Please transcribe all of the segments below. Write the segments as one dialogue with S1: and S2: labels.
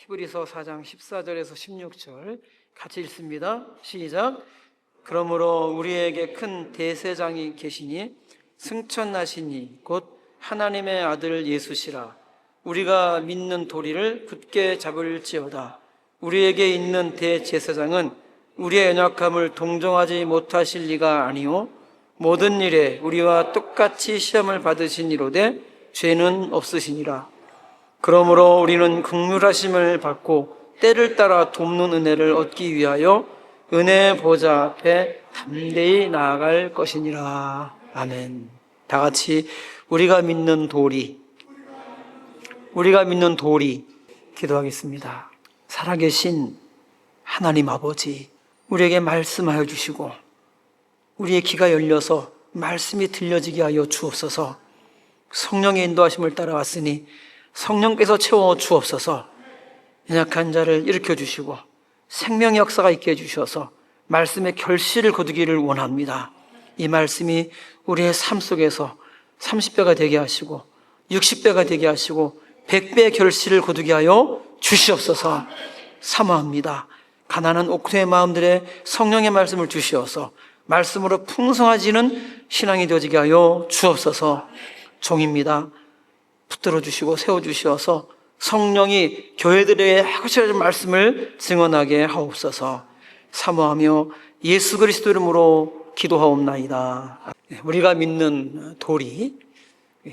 S1: 히브리서 4장 14절에서 16절 같이 읽습니다. 시작. 그러므로 우리에게 큰 대제사장이 계시니 승천하시니 곧 하나님의 아들 예수시라. 우리가 믿는 도리를 굳게 잡을지어다. 우리에게 있는 대제사장은 우리의 연약함을 동정하지 못하실 리가 아니요 모든 일에 우리와 똑같이 시험을 받으시니로되 죄는 없으시니라. 그러므로 우리는 긍휼하심을 받고 때를 따라 돕는 은혜를 얻기 위하여 은혜의 보좌 앞에 담대히 나아갈 것이니라. 아멘. 다 같이 우리가 믿는 도리 기도하겠습니다. 살아계신 하나님 아버지, 우리에게 말씀하여 주시고 우리의 귀가 열려서 말씀이 들려지게 하여 주옵소서. 성령의 인도하심을 따라왔으니 성령께서 채워 주옵소서. 연약한 자를 일으켜 주시고 생명의 역사가 있게 해주셔서 말씀의 결실을 거두기를 원합니다. 이 말씀이 우리의 삶 속에서 30배가 되게 하시고 60배가 되게 하시고 100배의 결실을 거두게 하여 주시옵소서. 사모합니다. 가난한 옥토의 마음들의 성령의 말씀을 주시어서 말씀으로 풍성해지는 신앙이 되어지게 하여 주옵소서. 종입니다. 붙들어 주시고 세워 주시어서 성령이 교회들에게 하시는 말씀을 증언하게 하옵소서. 사모하며 예수 그리스도 이름으로 기도하옵나이다. 우리가 믿는 도리,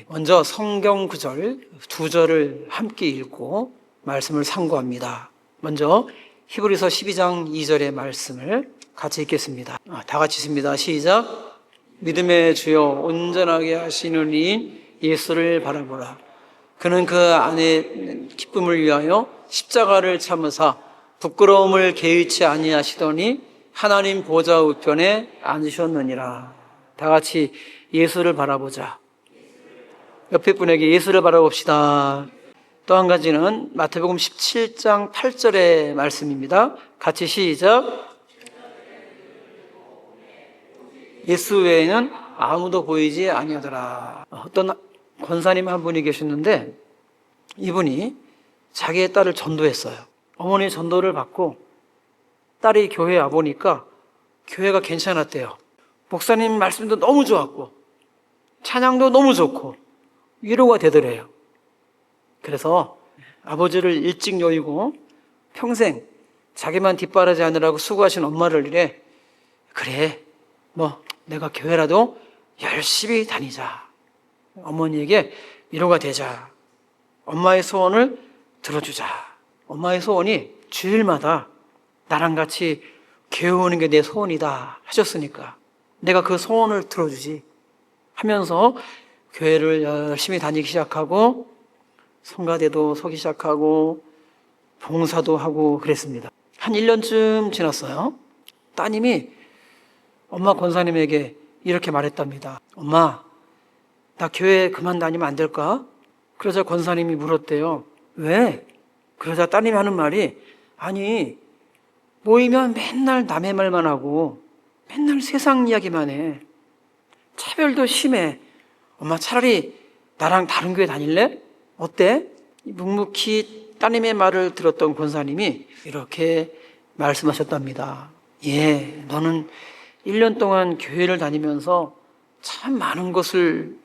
S1: 먼저 성경 구절 2절을 함께 읽고 말씀을 상고합니다. 먼저 히브리서 12장 2절의 말씀을 같이 읽겠습니다. 다 같이 읽습니다. 시작. 믿음의 주여 온전하게 하시는 이 예수를 바라보라. 그는 그 안에 기쁨을 위하여 십자가를 참으사 부끄러움을 개의치 아니하시더니 하나님 보좌 우편에 앉으셨느니라. 다 같이 예수를 바라보자. 옆에 분에게 예수를 바라봅시다. 또 한 가지는 마태복음 17장 8절의 말씀입니다. 같이 시작. 예수 외에는 아무도 보이지 아니하더라. 어떤 권사님 한 분이 계셨는데 이분이 자기의 딸을 전도했어요. 어머니 전도를 받고 딸이 교회에 와보니까 교회가 괜찮았대요. 목사님 말씀도 너무 좋았고 찬양도 너무 좋고 위로가 되더래요. 그래서 아버지를 일찍 여의고 평생 자기만 뒷바라지 하느라고 수고하신 엄마를 이래, 그래 내가 교회라도 열심히 다니자. 어머니에게 위로가 되자. 엄마의 소원을 들어주자. 엄마의 소원이 주일마다 나랑 같이 교회 오는 게 내 소원이다 하셨으니까 내가 그 소원을 들어주지 하면서 교회를 열심히 다니기 시작하고 성가대도 서기 시작하고 봉사도 하고 그랬습니다. 한 1년쯤 지났어요. 따님이 엄마 권사님에게 이렇게 말했답니다. 엄마, 나 교회 그만 다니면 안 될까? 그러자 권사님이 물었대요. 왜? 그러자 따님이 하는 말이, 아니 모이면 맨날 남의 말만 하고 맨날 세상 이야기만 해. 차별도 심해. 엄마 차라리 나랑 다른 교회 다닐래? 어때? 묵묵히 따님의 말을 들었던 권사님이 이렇게 말씀하셨답니다. 예, 너는 1년 동안 교회를 다니면서 참 많은 것을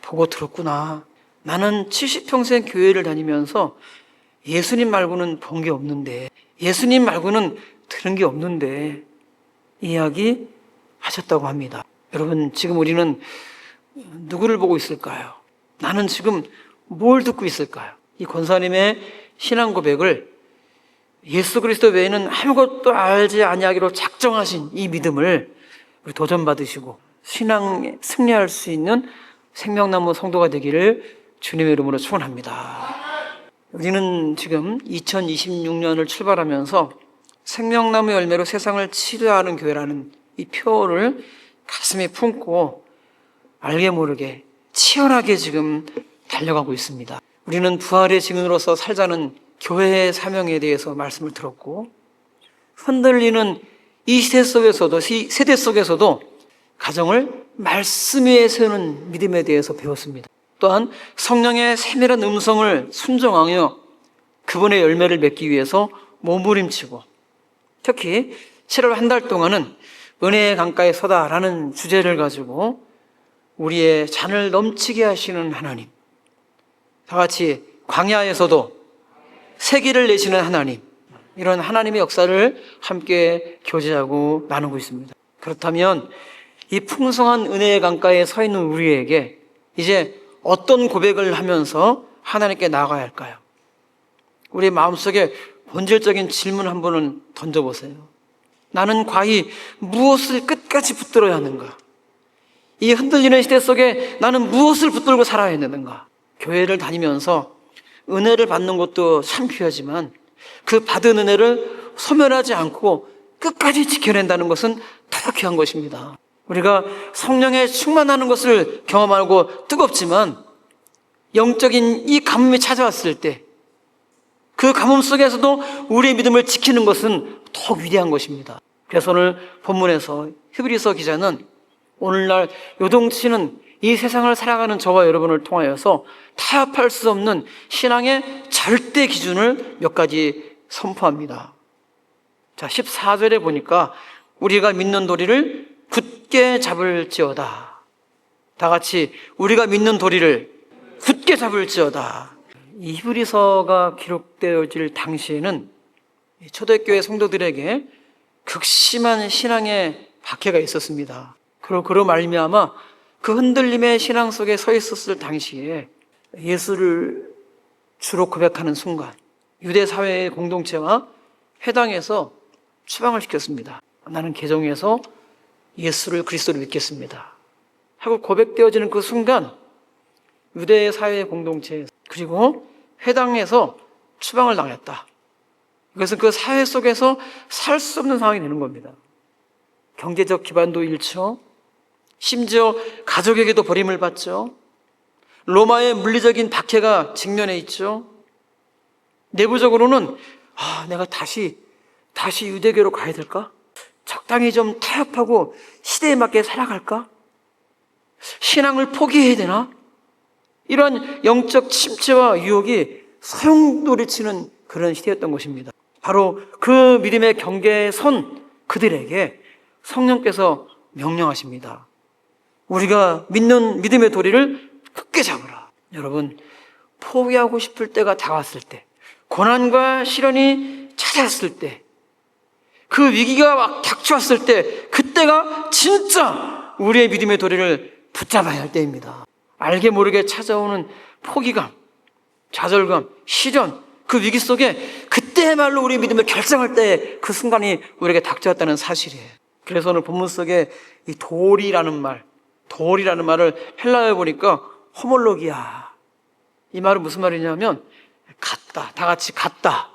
S1: 보고 들었구나. 나는 70평생 교회를 다니면서 예수님 말고는 본 게 없는데, 예수님 말고는 들은 게 없는데 이야기 하셨다고 합니다. 여러분, 지금 우리는 누구를 보고 있을까요? 나는 지금 뭘 듣고 있을까요? 이 권사님의 신앙 고백을 예수 그리스도 외에는 아무것도 알지 아니하기로 작정하신 이 믿음을 우리 도전받으시고 신앙에 승리할 수 있는 생명나무 성도가 되기를 주님의 이름으로 축원합니다. 우리는 지금 2026년을 출발하면서 생명나무 열매로 세상을 치료하는 교회라는 이 표를 가슴에 품고 알게 모르게 치열하게 지금 달려가고 있습니다. 우리는 부활의 증인으로서 살자는 교회의 사명에 대해서 말씀을 들었고, 흔들리는 이 세대 속에서도 가정을 말씀 위에 세우는 믿음에 대해서 배웠습니다. 또한 성령의 세밀한 음성을 순종하며 그분의 열매를 맺기 위해서 몸부림치고, 특히 7월 한 달 동안은 은혜의 강가에 서다라는 주제를 가지고 우리의 잔을 넘치게 하시는 하나님, 다 같이 광야에서도 세기를 내시는 하나님, 이런 하나님의 역사를 함께 교제하고 나누고 있습니다. 그렇다면 이 풍성한 은혜의 강가에 서 있는 우리에게 이제 어떤 고백을 하면서 하나님께 나아가야 할까요? 우리 마음속에 본질적인 질문 한 번은 던져보세요. 나는 과히 무엇을 끝까지 붙들어야 하는가? 이 흔들리는 시대 속에 나는 무엇을 붙들고 살아야 되는가? 교회를 다니면서 은혜를 받는 것도 참 귀하지만 그 받은 은혜를 소멸하지 않고 끝까지 지켜낸다는 것은 더 귀한 것입니다. 우리가 성령에 충만하는 것을 경험하고 뜨겁지만 영적인 이 가뭄이 찾아왔을 때 그 가뭄 속에서도 우리의 믿음을 지키는 것은 더 위대한 것입니다. 그래서 오늘 본문에서 히브리서 기자는 오늘날 요동치는 이 세상을 살아가는 저와 여러분을 통하여서 타협할 수 없는 신앙의 절대 기준을 몇 가지 선포합니다. 자, 14절에 보니까 우리가 믿는 도리를 굳게 잡을지어다. 다 같이 우리가 믿는 도리를 굳게 잡을지어다. 이 히브리서가 기록되어질 당시에는 초대교회 성도들에게 극심한 신앙의 박해가 있었습니다. 그로 말미암아 그 흔들림의 신앙 속에 서 있었을 당시에 예수를 주로 고백하는 순간 유대 사회의 공동체와 회당에서 추방을 시켰습니다. 나는 개종해서 예수를 그리스도로 믿겠습니다 하고 고백되어지는 그 순간 유대 사회의 공동체 그리고 회당에서 추방을 당했다. 이것은 그 사회 속에서 살 수 없는 상황이 되는 겁니다. 경제적 기반도 잃죠. 심지어 가족에게도 버림을 받죠. 로마의 물리적인 박해가 직면해 있죠. 내부적으로는 내가 다시 유대교로 가야 될까? 적당히 좀 타협하고 시대에 맞게 살아갈까? 신앙을 포기해야 되나? 이런 영적 침체와 유혹이 소용돌이치는 그런 시대였던 것입니다. 바로 그 믿음의 경계에 선 그들에게 성령께서 명령하십니다. 우리가 믿는 믿음의 도리를 굳게 잡으라. 여러분, 포기하고 싶을 때가 다가왔을 때, 고난과 시련이 찾아왔을 때, 그 위기가 막 닥쳐왔을 때, 그때가 진짜 우리의 믿음의 도리를 붙잡아야 할 때입니다. 알게 모르게 찾아오는 포기감, 좌절감, 시련, 그 위기 속에 그때야말로 우리 믿음을 결정할 때 그 순간이 우리에게 닥쳐왔다는 사실이에요. 그래서 오늘 본문 속에 이 도리라는 말을 헬라어에 보니까 호몰로기야. 이 말은 무슨 말이냐면 같다. 다 같이 같다.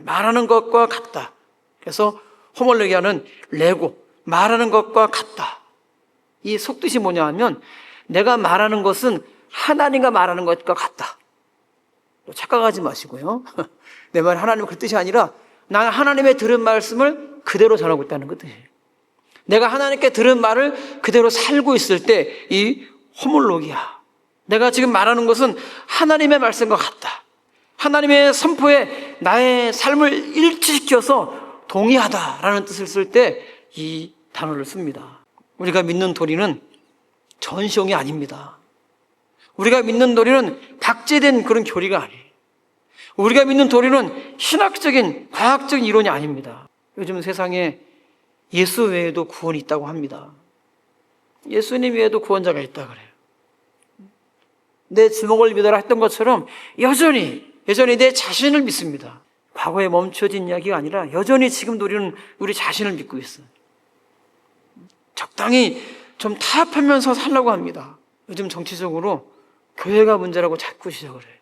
S1: 말하는 것과 같다. 그래서 호몰로기야는 레고, 말하는 것과 같다. 이 속뜻이 뭐냐 하면 내가 말하는 것은 하나님과 말하는 것과 같다. 착각하지 마시고요. 내 말 하나님은 그 뜻이 아니라 나는 하나님의 들은 말씀을 그대로 전하고 있다는 그 뜻이에요. 내가 하나님께 들은 말을 그대로 살고 있을 때 이 호몰로기야. 내가 지금 말하는 것은 하나님의 말씀과 같다. 하나님의 선포에 나의 삶을 일치시켜서 동의하다라는 뜻을 쓸 때 이 단어를 씁니다. 우리가 믿는 도리는 전시용이 아닙니다. 우리가 믿는 도리는 박제된 그런 교리가 아니에요. 우리가 믿는 도리는 신학적인, 과학적인 이론이 아닙니다. 요즘 세상에 예수 외에도 구원이 있다고 합니다. 예수님 외에도 구원자가 있다 그래요. 내 주먹을 믿어라 했던 것처럼 여전히 내 자신을 믿습니다. 과거에 멈춰진 이야기가 아니라 여전히 지금도 우리는 우리 자신을 믿고 있어요. 적당히 좀 타협하면서 살려고 합니다. 요즘 정치적으로 교회가 문제라고 자꾸 시작을 해요.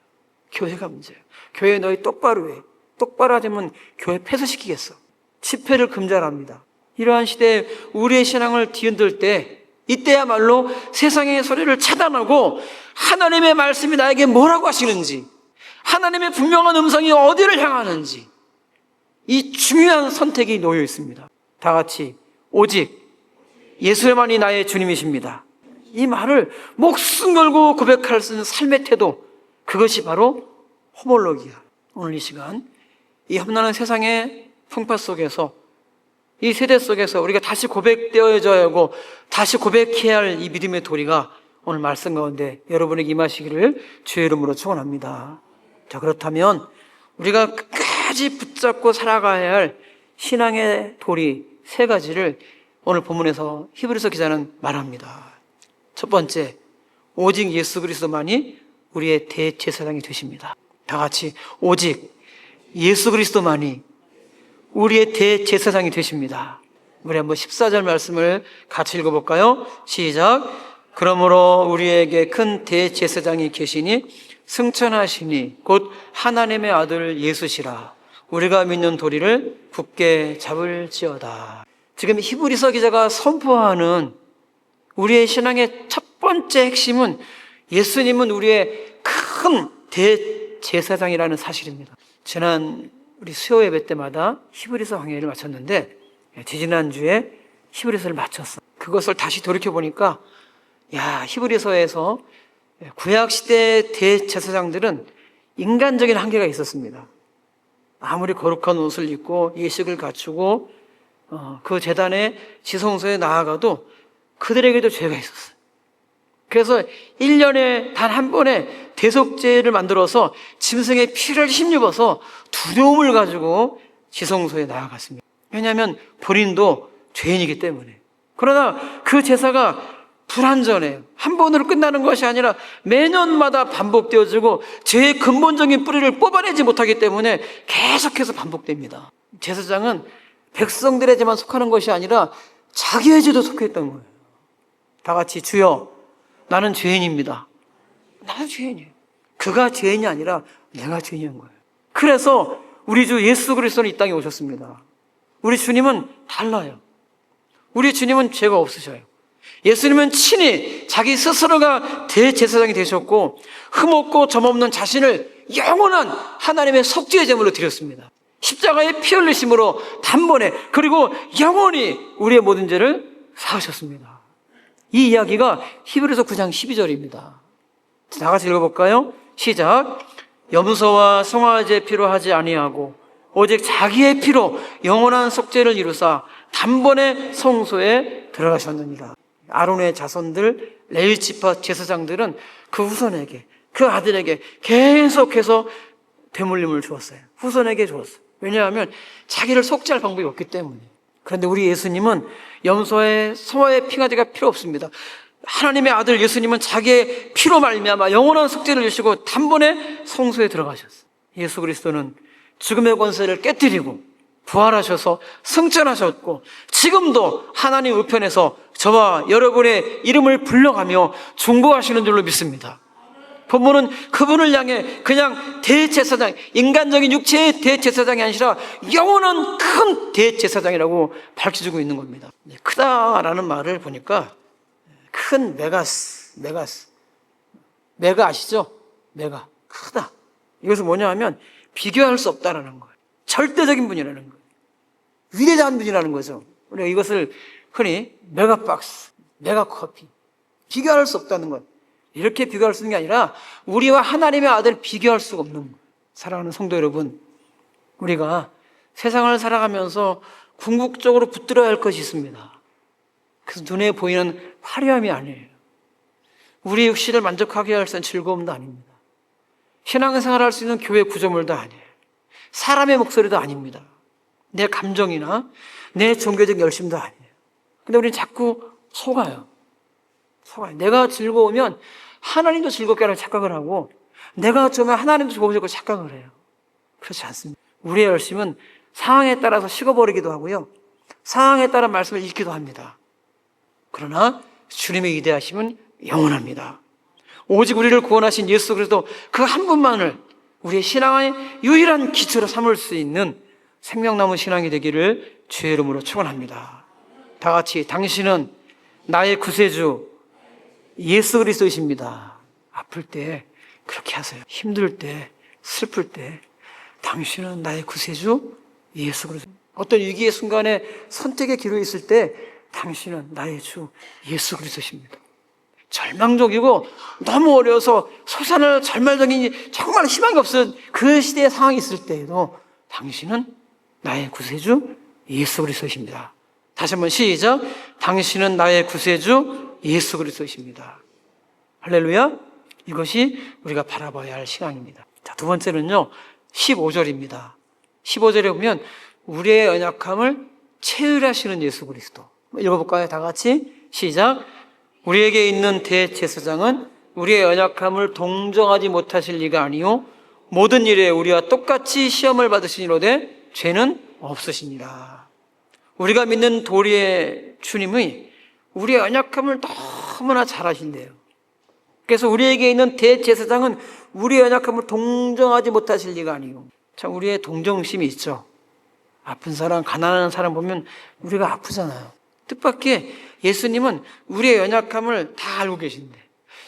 S1: 교회가 문제예요. 교회 너희 똑바로 해. 똑바로 하자면 교회 폐쇄시키겠어. 집회를 금지합니다. 이러한 시대에 우리의 신앙을 뒤흔들 때 이때야말로 세상의 소리를 차단하고 하나님의 말씀이 나에게 뭐라고 하시는지, 하나님의 분명한 음성이 어디를 향하는지, 이 중요한 선택이 놓여 있습니다. 다 같이 오직 예수만이 나의 주님이십니다. 이 말을 목숨 걸고 고백할 수 있는 삶의 태도, 그것이 바로 호몰로기아. 오늘 이 시간 이 험난한 세상의 풍파 속에서, 이 세대 속에서 우리가 다시 고백되어져야 하고 다시 고백해야 할 이 믿음의 도리가 오늘 말씀 가운데 여러분에게 임하시기를 주의 이름으로 축원합니다. 자, 그렇다면 우리가 끝까지 붙잡고 살아가야 할 신앙의 도리 세 가지를 오늘 본문에서 히브리서 기자는 말합니다. 첫 번째, 오직 예수 그리스도만이 우리의 대제사장이 되십니다. 다 같이 오직 예수 그리스도만이 우리의 대제사장이 되십니다. 우리 한번 14절 말씀을 같이 읽어볼까요? 시작. 그러므로 우리에게 큰 대제사장이 계시니 승천하시니 곧 하나님의 아들 예수시라. 우리가 믿는 도리를 굳게 잡을지어다. 지금 히브리서 기자가 선포하는 우리의 신앙의 첫 번째 핵심은 예수님은 우리의 큰 대제사장이라는 사실입니다. 지난 우리 수요 예배 때마다 히브리서 강의를 마쳤는데, 지지난주에 히브리서를 마쳤어. 그것을 다시 돌이켜보니까 히브리서에서 구약시대 대제사장들은 인간적인 한계가 있었습니다. 아무리 거룩한 옷을 입고 예식을 갖추고 그 제단의 지성소에 나아가도 그들에게도 죄가 있었어요. 그래서 1년에 단 한 번의 대속죄를 만들어서 짐승의 피를 힘입어서 두려움을 가지고 지성소에 나아갔습니다. 왜냐하면 본인도 죄인이기 때문에. 그러나 그 제사가 불완전해요. 한 번으로 끝나는 것이 아니라 매년마다 반복되어지고 죄의 근본적인 뿌리를 뽑아내지 못하기 때문에 계속해서 반복됩니다. 제사장은 백성들에게만 속하는 것이 아니라 자기의 죄도 속했던 거예요. 다 같이 주여 나는 죄인입니다. 나도 죄인이에요. 그가 죄인이 아니라 내가 죄인인 거예요. 그래서 우리 주 예수 그리스도는 이 땅에 오셨습니다. 우리 주님은 달라요. 우리 주님은 죄가 없으셔요. 예수님은 친히 자기 스스로가 대제사장이 되셨고 흠없고 점없는 자신을 영원한 하나님의 속죄의 제물로 드렸습니다. 십자가의 피 흘리심으로 단번에 그리고 영원히 우리의 모든 죄를 사하셨습니다. 이 이야기가 히브리서 9장 12절입니다. 다 같이 읽어볼까요? 시작. 염소와 송아지의 피로 하지 아니하고 오직 자기의 피로 영원한 속죄를 이루사 단번에 성소에 들어가셨느니라. 아론의 자손들 레위 지파 제사장들은 그 후손에게, 그 아들에게 계속해서 대물림을 주었어요. 후손에게 주었어요. 왜냐하면 자기를 속죄할 방법이 없기 때문에. 그런데 우리 예수님은 염소의 소의 피가지가 필요 없습니다. 하나님의 아들 예수님은 자기의 피로 말미암아 영원한 속죄를 주시고 단번에 성소에 들어가셨어요. 예수 그리스도는 죽음의 권세를 깨뜨리고 부활하셔서 승천하셨고 지금도 하나님 우편에서 저와 여러분의 이름을 불러가며 중보하시는 줄로 믿습니다. 본문은 그분을 향해 그냥 대제사장, 인간적인 육체의 대제사장이 아니라 영원한 큰 대제사장이라고 밝혀주고 있는 겁니다. 크다라는 말을 보니까 큰 메가스, 메가 아시죠? 메가, 크다. 이것은 뭐냐 하면 비교할 수 없다라는 거예요. 절대적인 분이라는 거예요. 위대한 분이라는 거죠. 우리가 이것을 흔히 메가박스, 메가커피, 비교할 수 없다는 것. 이렇게 비교할 수 있는 게 아니라 우리와 하나님의 아들 비교할 수가 없는 거예요. 사랑하는 성도 여러분, 우리가 세상을 살아가면서 궁극적으로 붙들어야 할 것이 있습니다. 그래서 눈에 보이는 화려함이 아니에요. 우리 육신을 만족하게 할 수 있는 즐거움도 아닙니다. 신앙생활을 할 수 있는 교회 구조물도 아니에요. 사람의 목소리도 아닙니다. 내 감정이나 내 종교적 열심도 아니에요. 근데 우리는 자꾸 속아요. 내가 즐거우면 하나님도 즐겁게 하라고 착각을 하고 내가 좋으면 하나님도 좋으시고 착각을 해요. 그렇지 않습니다. 우리의 열심은 상황에 따라서 식어버리기도 하고요. 상황에 따라 말씀을 읽기도 합니다. 그러나 주님의 위대하심은 영원합니다. 오직 우리를 구원하신 예수 그리스도 그 한 분만을 우리의 신앙의 유일한 기초로 삼을 수 있는 생명나무 신앙이 되기를 주의 이름으로 축원합니다. 다 같이 당신은 나의 구세주 예수 그리스도이십니다. 아플 때 그렇게 하세요. 힘들 때, 슬플 때 당신은 나의 구세주 예수 그리스도. 어떤 위기의 순간에 선택의 기로에 있을 때 당신은 나의 주 예수 그리스도십니다. 절망적이고 너무 어려워서 솟아날 절망적인 정말 희망이 없는 그 시대의 상황이 있을 때에도 당신은 나의 구세주 예수 그리스도이십니다. 다시 한번 시작. 당신은 나의 구세주 예수 그리스도이십니다. 할렐루야. 이것이 우리가 바라봐야 할 신앙입니다. 자, 두 번째는요, 15절입니다. 15절에 보면 우리의 연약함을 체휼하시는 예수 그리스도. 읽어볼까요? 다 같이 시작. 우리에게 있는 대제사장은 우리의 연약함을 동정하지 못하실 리가 아니요 모든 일에 우리와 똑같이 시험을 받으시니로되 죄는 없으시니라. 우리가 믿는 도리의 주님이 우리의 연약함을 너무나 잘 아신대요. 그래서 우리에게 있는 대제사장은 우리의 연약함을 동정하지 못하실 리가 아니요. 참 우리의 동정심이 있죠. 아픈 사람, 가난한 사람 보면 우리가 아프잖아요. 뜻밖의 예수님은 우리의 연약함을 다 알고 계신데,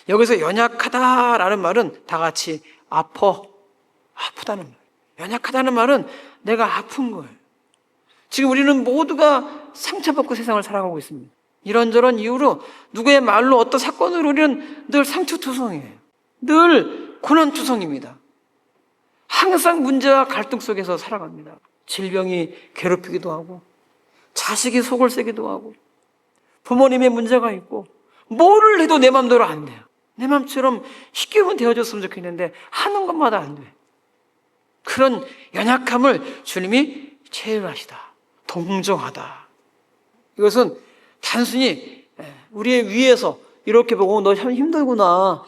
S1: 여기서 연약하다라는 말은 다 같이 아프다는 말. 연약하다는 말은 내가 아픈 거예요. 지금 우리는 모두가 상처받고 세상을 살아가고 있습니다. 이런저런 이유로 누구의 말로 어떤 사건으로 우리는 늘 상처투성이에요. 늘 고난투성입니다. 항상 문제와 갈등 속에서 살아갑니다. 질병이 괴롭히기도 하고, 자식이 속을 새기도 하고, 부모님의 문제가 있고, 뭐를 해도 내 맘대로 안 돼요. 내 맘처럼 쉽게 되어줬으면 좋겠는데 하는 것마다 안 돼. 그런 연약함을 주님이 체휼하시다, 동정하다. 이것은 단순히 우리의 위에서 이렇게 보고 너 참 힘들구나,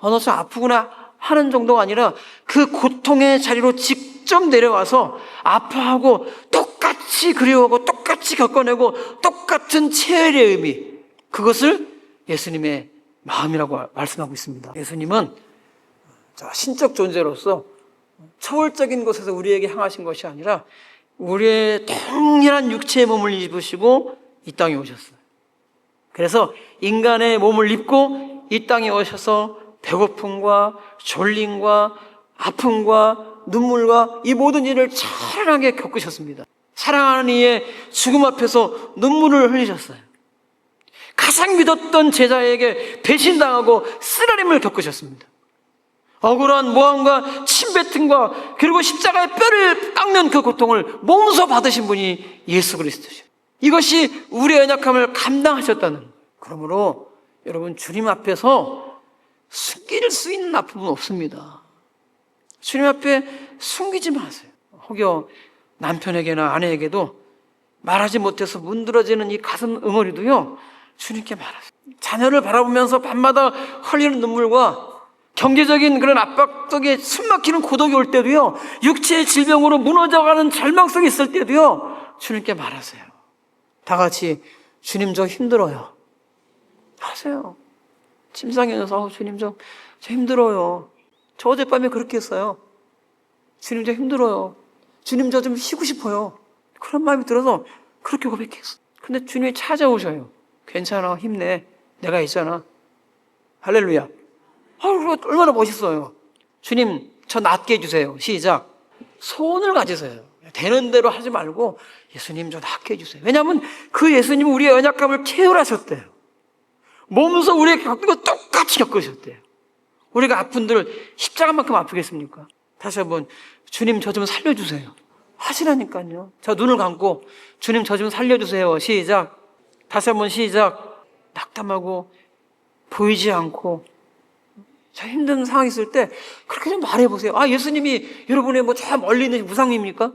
S1: 너 참 아프구나 하는 정도가 아니라 그 고통의 자리로 직접 내려와서 아파하고 똑같이 그리워하고 똑같이 겪어내고 똑같은 체혈의 의미, 그것을 예수님의 마음이라고 말씀하고 있습니다. 예수님은 신적 존재로서 초월적인 곳에서 우리에게 향하신 것이 아니라 우리의 동일한 육체의 몸을 입으시고 이 땅에 오셨어요. 그래서 인간의 몸을 입고 이 땅에 오셔서 배고픔과 졸림과 아픔과 눈물과 이 모든 일을 찬란하게 겪으셨습니다. 사랑하는 이의 죽음 앞에서 눈물을 흘리셨어요. 가장 믿었던 제자에게 배신당하고 쓰라림을 겪으셨습니다. 억울한 모함과 침뱉음과 그리고 십자가의 뼈를 깎는 그 고통을 몸소 받으신 분이 예수 그리스도죠. 이것이 우리의 연약함을 감당하셨다는 거예요. 그러므로 여러분, 주님 앞에서 숨길 수 있는 아픔은 없습니다. 주님 앞에 숨기지 마세요. 혹여 남편에게나 아내에게도 말하지 못해서 문드러지는 이 가슴 응어리도요, 주님께 말하세요. 자녀를 바라보면서 밤마다 흘리는 눈물과 경제적인 그런 압박 속에 숨막히는 고독이 올 때도요, 육체의 질병으로 무너져가는 절망성이 있을 때도요, 주님께 말하세요. 다 같이 주님 저 힘들어요 하세요. 침상에서 주님 저 힘들어요. 저 어젯밤에 그렇게 했어요. 주님 저 힘들어요. 주님 저 좀 쉬고 싶어요. 그런 마음이 들어서 그렇게 고백했어. 근데 주님이 찾아오셔요. 괜찮아, 힘내, 내가 있잖아. 할렐루야. 얼마나 멋있어요. 주님 저 낫게 해주세요. 시작. 소원을 가지세요. 되는 대로 하지 말고 예수님 저 낫게 해주세요. 왜냐하면 그 예수님은 우리의 연약함을 체휼하셨대요. 몸소 우리에게 겪은 거 똑같이 겪으셨대요. 우리가 아픈들 십자가만큼 아프겠습니까? 다시 한번 주님 저 좀 살려주세요 하시라니까요. 자, 눈을 감고 주님 저 좀 살려주세요. 시작. 다시 한번 시작. 낙담하고 보이지 않고 자, 힘든 상황이 있을 때 그렇게 좀 말해보세요. 예수님이 여러분의 저 멀리 있는 무상입니까?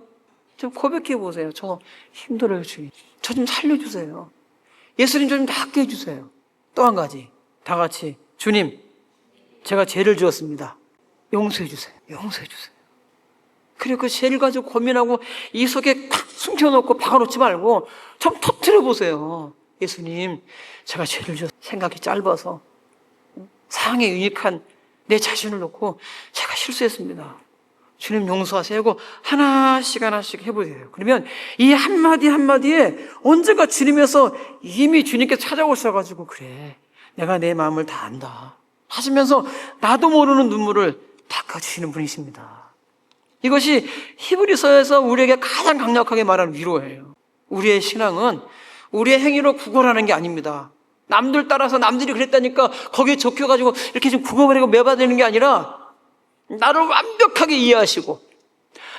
S1: 좀 고백해보세요. 저 힘들어요, 주님. 저 좀 살려주세요. 예수님 저 좀 낫게 해주세요. 또 한 가지, 다 같이 주님 제가 죄를 지었습니다. 용서해주세요. 용서해주세요. 그리고 그 죄를 가지고 고민하고 이 속에 팍 숨겨놓고 박아놓지 말고 좀 터뜨려보세요. 예수님 제가 죄를 지었어요. 생각이 짧아서 상황에 유익한 내 자신을 놓고 제가 실수했습니다. 주님 용서하세요 하고 하나씩 해보세요. 그러면 이 한마디 한마디에 언젠가 주님에서 이미 주님께 찾아오셔가지고 그래 내가 내 마음을 다 안다 하시면서 나도 모르는 눈물을 닦아주시는 분이십니다. 이것이 히브리서에서 우리에게 가장 강력하게 말하는 위로예요. 우리의 신앙은 우리의 행위로 구걸하는 게 아닙니다. 남들 따라서 남들이 그랬다니까 거기에 적혀가지고 이렇게 좀 구겨버리고 매봐되는 게 아니라 나를 완벽하게 이해하시고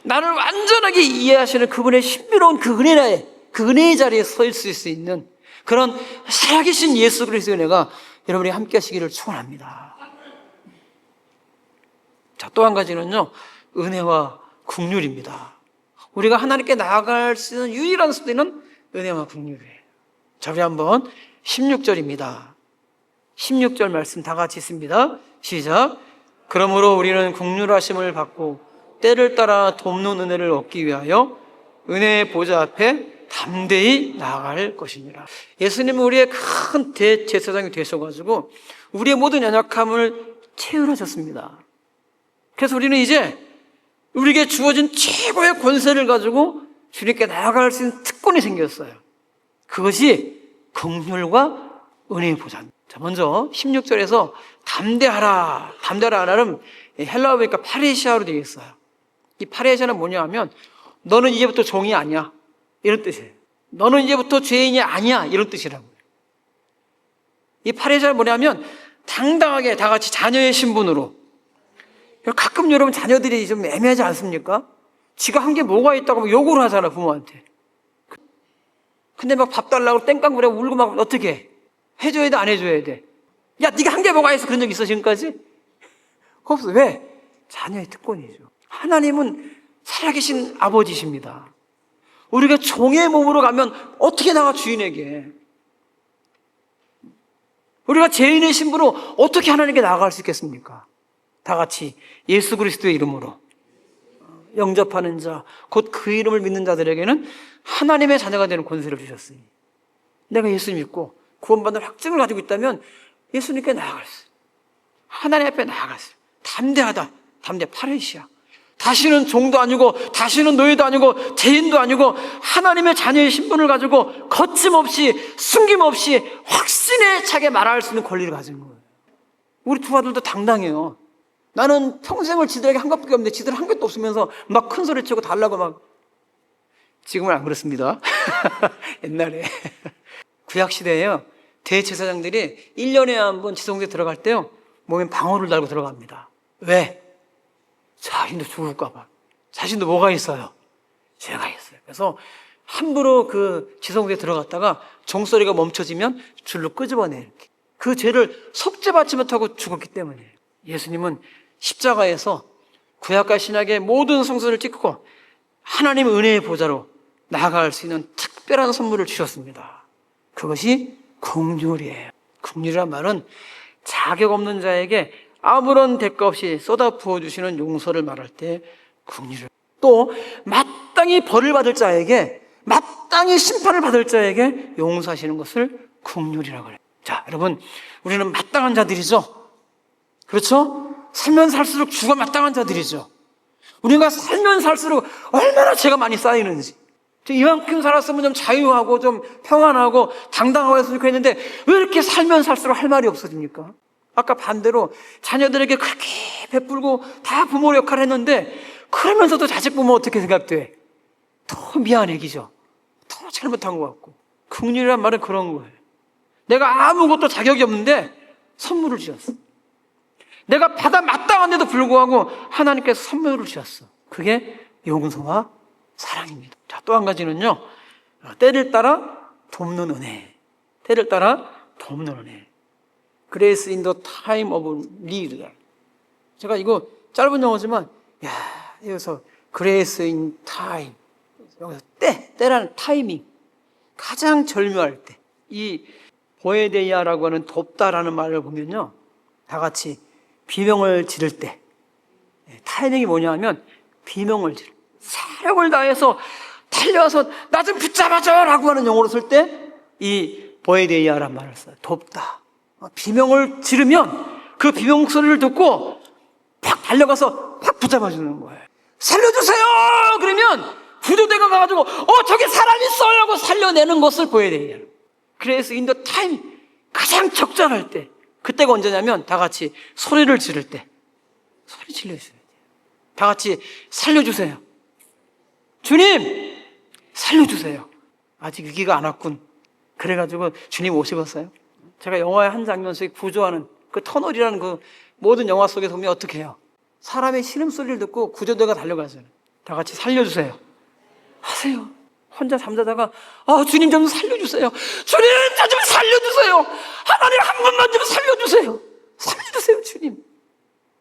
S1: 나를 완전하게 이해하시는 그분의 신비로운 그 은혜의 자리에 서 있을 수 있는 그런 살아계신 예수 그리스도의 은혜가 여러분이 함께 하시기를 축원합니다. 자, 또 한 가지는요, 은혜와 긍휼입니다. 우리가 하나님께 나아갈 수 있는 유일한 수단은 은혜와 긍휼이에요. 자, 우리 한번 16절입니다. 16절 말씀 다 같이 있습니다. 시작. 그러므로 우리는 긍휼하심을 받고 때를 따라 돕는 은혜를 얻기 위하여 은혜의 보좌 앞에 담대히 나아갈 것이니라. 예수님은 우리의 큰 대제사장이 되셔가지고 우리의 모든 연약함을 채울하셨습니다. 그래서 우리는 이제 우리에게 주어진 최고의 권세를 가지고 주님께 나아갈 수 있는 특권이 생겼어요. 그것이 긍휼과 은혜의 보좌입니다. 자, 먼저 16절에서 담대하라. 담대하라는 헬라어 보니까 파레시아로 되어 있어요. 이 파레시아는 뭐냐 하면 너는 이제부터 종이 아니야, 이런 뜻이에요. 너는 이제부터 죄인이 아니야, 이런 뜻이라고요. 이 파레시아는 뭐냐면 당당하게 다 같이 자녀의 신분으로. 가끔 여러분 자녀들이 좀 애매하지 않습니까? 지가 한 게 뭐가 있다고 욕을 하잖아, 부모한테. 근데 막 밥 달라고 땡깡부리고 울고 막 어떻게 해? 해줘야 돼, 안 해줘야 돼? 야, 네가 한 게 뭐가 있어? 그런 적 있어 지금까지? 없어. 왜? 자녀의 특권이죠. 하나님은 살아계신 아버지십니다. 우리가 종의 몸으로 가면 어떻게 나가 주인에게? 우리가 죄인의 신부로 어떻게 하나님께 나아갈 수 있겠습니까? 다 같이 예수 그리스도의 이름으로 영접하는 자, 곧 그 이름을 믿는 자들에게는 하나님의 자녀가 되는 권세를 주셨으니 내가 예수 믿고 구원받는 확증을 가지고 있다면 예수님께 나아갈 수, 하나님 앞에 나아갈 수, 담대하다, 담대 파레시아. 다시는 종도 아니고 다시는 노예도 아니고 죄인도 아니고 하나님의 자녀의 신분을 가지고 거침없이 숨김없이 확신에 차게 말할 수 있는 권리를 가진 거예요. 우리 두 아들도 당당해요. 나는 평생을 지들에게 한 것밖에 없는데 지들 한 것도 없으면서 막 큰 소리 치고 달라고 막. 지금은 안 그렇습니다. 옛날에 구약시대에요, 대제사장들이 1년에 한 번 지성소에 들어갈 때요 몸에 방울을 달고 들어갑니다. 왜? 자신도 죽을까 봐. 자신도 뭐가 있어요? 죄가 있어요. 그래서 함부로 그 지성소에 들어갔다가 종소리가 멈춰지면 줄로 끄집어내, 이렇게. 그 죄를 속죄받지 못하고 죽었기 때문이에요. 예수님은 십자가에서 구약과 신약의 모든 성서를 찍고 하나님의 은혜의 보좌로 나아갈 수 있는 특별한 선물을 주셨습니다. 그것이 긍휼이에요. 긍휼이란 말은 자격 없는 자에게 아무런 대가 없이 쏟아 부어주시는 용서를 말할 때 긍휼을, 또 마땅히 벌을 받을 자에게, 마땅히 심판을 받을 자에게 용서하시는 것을 긍휼이라고 해요. 자, 여러분, 우리는 마땅한 자들이죠. 그렇죠? 살면 살수록 죽어 마땅한 자들이죠. 우리가 살면 살수록 얼마나 죄가 많이 쌓이는지. 이만큼 살았으면 좀 자유하고 좀 평안하고 당당하고 했으면 좋겠는데 왜 이렇게 살면 살수록 할 말이 없어집니까? 아까 반대로 자녀들에게 그렇게 베풀고 다 부모 역할을 했는데 그러면서도 자식 보면 어떻게 생각돼? 더 미안해기죠. 더 잘못한 것 같고. 긍휼이란 말은 그런 거예요. 내가 아무것도 자격이 없는데 선물을 주셨어. 내가 받아 마땅한데도 불구하고 하나님께서 선물을 주셨어. 그게 용서와 사랑입니다. 자, 또 한 가지는요, 때를 따라 돕는 은혜. 때를 따라 돕는 은혜. Grace in the time of need. 제가 이거 짧은 영어지만, 여기서 Grace in time. 여기서 때라는 타이밍. 가장 절묘할 때. 이 보에데이아라고 하는 돕다라는 말을 보면요, 다 같이 비명을 지를 때. 타이밍이 뭐냐 하면 비명을 지를 때. 사력을 다해서 달려와서 나 좀 붙잡아줘 라고 하는 용어로 쓸 때 이 보에데이아란 말을 써요. 돕다. 비명을 지르면 그 비명 소리를 듣고 팍 달려가서 팍 붙잡아주는 거예요. 살려주세요! 그러면 구조대가 가가지고 저기 사람 있어요! 하고 살려내는 것을 보에데이아. 그래서 인더 타임, 가장 적절할 때, 그때가 언제냐면 다 같이 소리를 지를 때. 소리 질러주셔야 돼요. 다 같이 살려주세요. 주님, 살려주세요. 아직 위기가 안 왔군. 그래가지고 주님 오시겠어요? 제가 영화의 한 장면 속에 구조하는 그 터널이라는 그 모든 영화 속에서 보면 어떻게 해요? 사람의 신음소리를 듣고 구조대가 달려가잖아요. 다 같이 살려주세요 하세요. 혼자 잠자다가 주님 좀 살려주세요. 주님 저 좀 살려주세요. 하나님 한 번만 좀 살려주세요. 살려주세요 주님.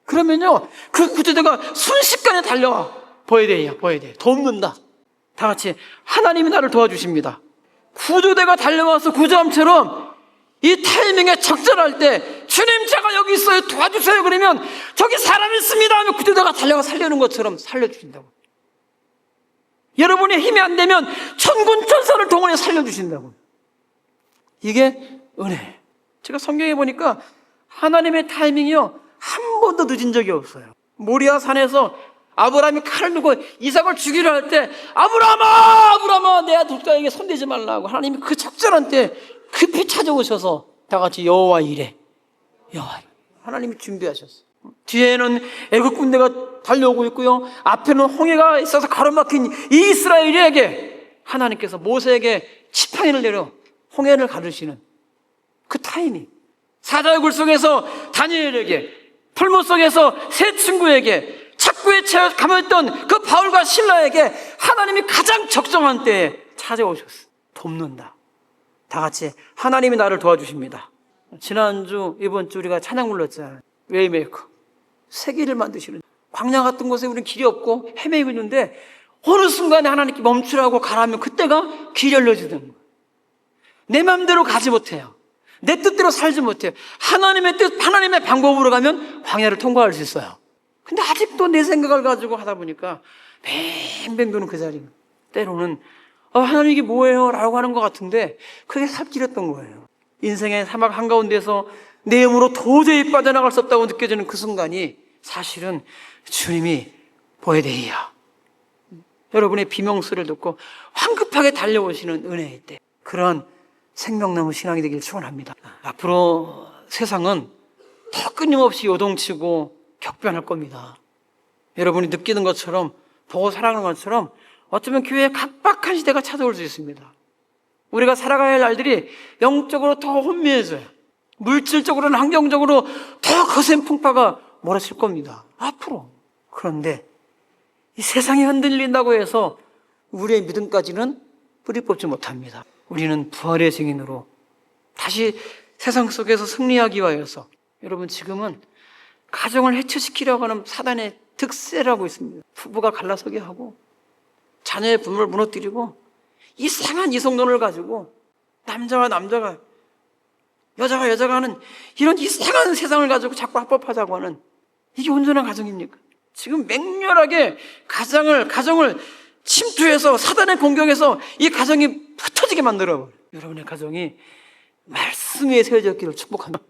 S1: 그러면요 그 구조대가 순식간에 달려와. 보여야 돼요. 돕는다. 다 같이 하나님이 나를 도와주십니다. 구조대가 달려와서 구조함처럼 이 타이밍에 적절할 때 주님 제가 여기 있어요 도와주세요 그러면 저기 사람 있습니다 하면 구조대가 달려가 살려는 것처럼 살려주신다고. 여러분의 힘이 안 되면 천군 천사를 동원해 살려주신다고. 이게 은혜예요. 제가 성경에 보니까 하나님의 타이밍이요 한 번도 늦은 적이 없어요. 모리아 산에서 아브라함이 칼을 들고 이삭을 죽이려 할 때 아브라함아 내 독자에게 손대지 말라고 하나님이 그 적절한 때 급히 찾아오셔서 다 같이 여호와 이래. 하나님이 준비하셨어요. 뒤에는 애국 군대가 달려오고 있고요 앞에는 홍해가 있어서 가로막힌 이 이스라엘에게 하나님께서 모세에게 지팡이를 내려 홍해를 가르시는 그 타이밍. 사자의 굴 속에서 다니엘에게, 풀무 속에서 세 친구에게, 착구에 감했던 그 바울과 실라에게 하나님이 가장 적정한 때에 찾아오셨어요. 돕는다. 다 같이 하나님이 나를 도와주십니다. 지난주 이번 주 우리가 찬양 불렀잖아요. 웨이메이커. 세계를 만드시는. 광야 같은 곳에 우리는 길이 없고 헤매고 있는데 어느 순간에 하나님께 멈추라고 가라면 그때가 길이 열려지는 거예요. 내 마음대로 가지 못해요. 내 뜻대로 살지 못해요. 하나님의 뜻, 하나님의 방법으로 가면 광야를 통과할 수 있어요. 근데 아직도 내 생각을 가지고 하다 보니까 뱅뱅 도는 그 자리. 때로는 하나님 이게 뭐예요? 라고 하는 것 같은데 그게 삽질했던 거예요. 인생의 사막 한가운데서 내 힘으로 도저히 빠져나갈 수 없다고 느껴지는 그 순간이 사실은 주님이 보여드리야. 여러분의 비명소리를 듣고 황급하게 달려오시는 은혜일 때 그런 생명나무 신앙이 되길 축원합니다. 앞으로 세상은 더 끊임없이 요동치고 격변할 겁니다. 여러분이 느끼는 것처럼 보고 살아가는 것처럼 어쩌면 교회에 각박한 시대가 찾아올 수 있습니다. 우리가 살아가야 할 날들이 영적으로 더 혼미해져요. 물질적으로는 환경적으로 더 거센 풍파가 몰아칠 겁니다. 앞으로. 그런데 이 세상이 흔들린다고 해서 우리의 믿음까지는 뿌리 뽑지 못합니다. 우리는 부활의 증인으로 다시 세상 속에서 승리하기 위하여서 여러분 지금은 가정을 해체시키려고 하는 사단의 득세를 하고 있습니다. 부부가 갈라서게 하고 자녀의 부모를 무너뜨리고 이상한 이성론을 가지고 남자와 남자가 여자가 여자가 하는 이런 이상한 세상을 가지고 자꾸 합법하자고 하는 이게 온전한 가정입니까? 지금 맹렬하게 가정을 침투해서 사단의 공격에서 이 가정이 흩어지게 만들어버려요. 여러분의 가정이 말씀 위에 세워졌기를 축복합니다.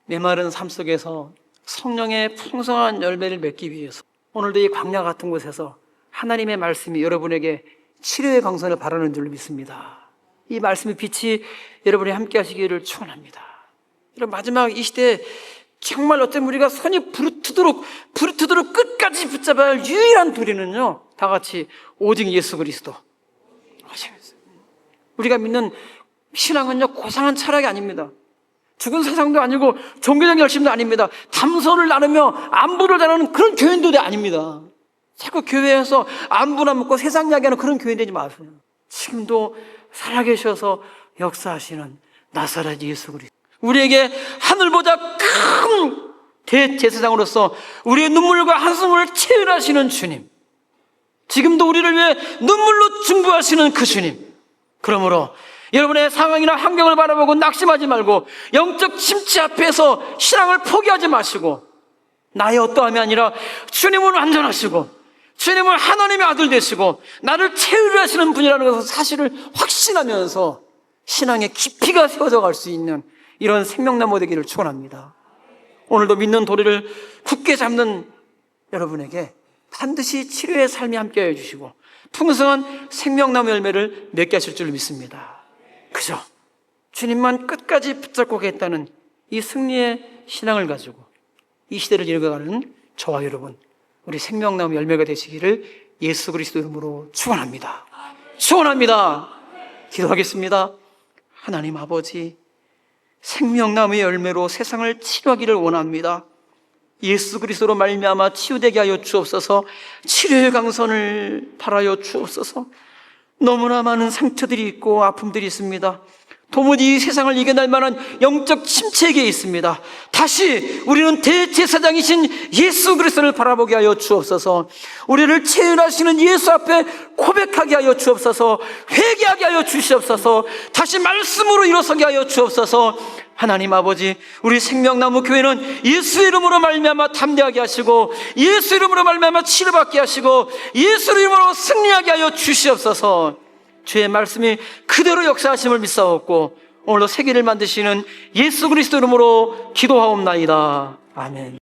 S1: 메마른 삶 속에서 성령의 풍성한 열매를 맺기 위해서 오늘도 이 광야 같은 곳에서 하나님의 말씀이 여러분에게 치료의 광선을 바라는 줄로 믿습니다. 이 말씀의 빛이 여러분이 함께 하시기를 축원합니다. 이런 마지막 이 시대에 정말 어쩌면 우리가 손이 부르트도록 끝까지 붙잡아야 할 유일한 도리는요, 다 같이 오직 예수 그리스도. 우리가 믿는 신앙은요, 고상한 철학이 아닙니다. 죽은 세상도 아니고 종교적 열심도 아닙니다. 담소를 나누며 안부를 나누는 그런 교인도 아닙니다. 자꾸 교회에서 안부나 묻고 세상 이야기하는 그런 교인 되지 마세요. 지금도 살아계셔서 역사하시는 나사렛 예수 그리스도. 우리에게 하늘보다 큰 대제사장으로서 우리의 눈물과 한숨을 채울하시는 주님. 지금도 우리를 위해 눈물로 중보하시는 그 주님. 그러므로 여러분의 상황이나 환경을 바라보고 낙심하지 말고 영적 침체 앞에서 신앙을 포기하지 마시고 나의 어떠함이 아니라 주님은 완전하시고 주님은 하나님의 아들 되시고 나를 채우려 하시는 분이라는 것을 사실을 확신하면서 신앙의 깊이가 세워져 갈 수 있는 이런 생명나무 되기를 축원합니다. 오늘도 믿는 도리를 굳게 잡는 여러분에게 반드시 치료의 삶이 함께해 주시고 풍성한 생명나무 열매를 맺게 하실 줄 믿습니다. 그죠? 주님만 끝까지 붙잡고 가겠다는 이 승리의 신앙을 가지고 이 시대를 읽어가는 저와 여러분, 우리 생명나무 열매가 되시기를 예수 그리스도 이름으로 축원합니다. 축원합니다. 기도하겠습니다. 하나님 아버지, 생명나무의 열매로 세상을 치료하기를 원합니다. 예수 그리스도로 말미암아 치유되게 하여 주옵소서. 치료의 강선을 바라여 주옵소서. 너무나 많은 상처들이 있고 아픔들이 있습니다. 도무지 이 세상을 이겨낼 만한 영적 침체기에 있습니다. 다시 우리는 대제사장이신 예수 그리스도를 바라보게 하여 주옵소서. 우리를 체휼하시는 예수 앞에 고백하게 하여 주옵소서. 회개하게 하여 주시옵소서. 다시 말씀으로 일어서게 하여 주옵소서. 하나님 아버지, 우리 생명나무 교회는 예수 이름으로 말미암아 담대하게 하시고, 예수 이름으로 말미암아 치료받게 하시고, 예수 이름으로 승리하게 하여 주시옵소서. 주의 말씀이 그대로 역사하심을 믿사옵고 오늘도 세계를 만드시는 예수 그리스도 이름으로 기도하옵나이다. 아멘.